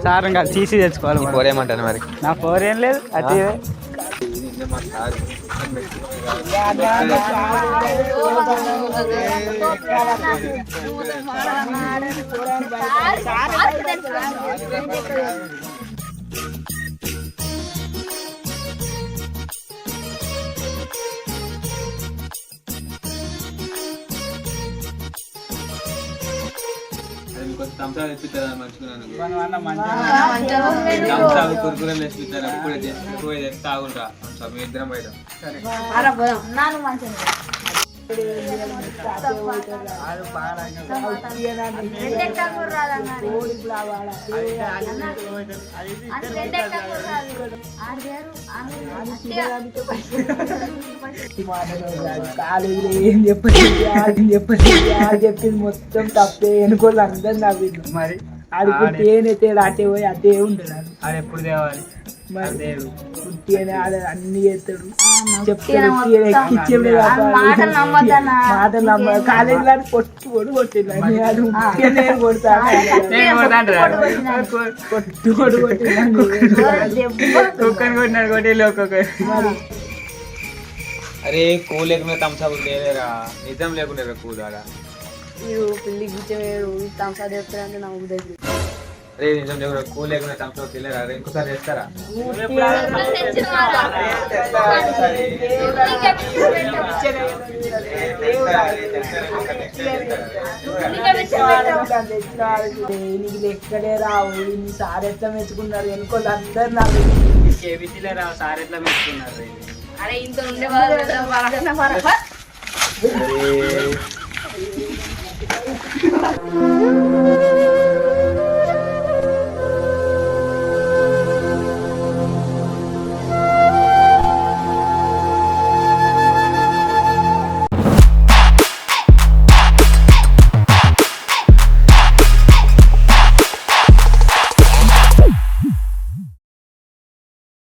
Sir ఇంకా తీసి తెచ్చుకోవాలి. పోరేమంటాను మరి. నా ఫోర్ ఏం లేదు అది తంసాలు తెప్పిస్తారా మంచుకున్నాను. కురుకురలు తెప్పిస్తారు. అప్పుడే తాగుంటా మీ ఇద్దరం బయట. కాలేజీలో ఏం చెప్పండి చెప్పింది మొత్తం తప్పే ఎన్నుకోళ్ళు అందరు నవ్వింది. మరి ఆడికి తేనైతే అటే పోయి అటే ఉంటుంది. ఆడు ఎప్పుడు తేవాలి మరి అన్ని చేస్తాడు. చెప్తాడు కాలేజీలో పొట్టు కొట్టిండు. అరే కూ లేకుండా తంసాబు లేవేరా, నిజం లేకుండా కూదాడా పెళ్లి కూర్చోడు తంసా చెప్తారంటే నా ఉదయం. అరే నిజం లేకుండా కూ లేకుండా తంసాబు తెలియరా? ఇంకోసారి చేస్తారా? నీకు ఎక్కడే రావు. సార్ ఎట్లా మెచ్చుకున్నారు ఎన్నుకోళ్ళు అందరు నాకు కేబీసీలే రావు. సార్ ఎట్లా మెచ్చుకున్నారు? అరే ఇంత ఉండే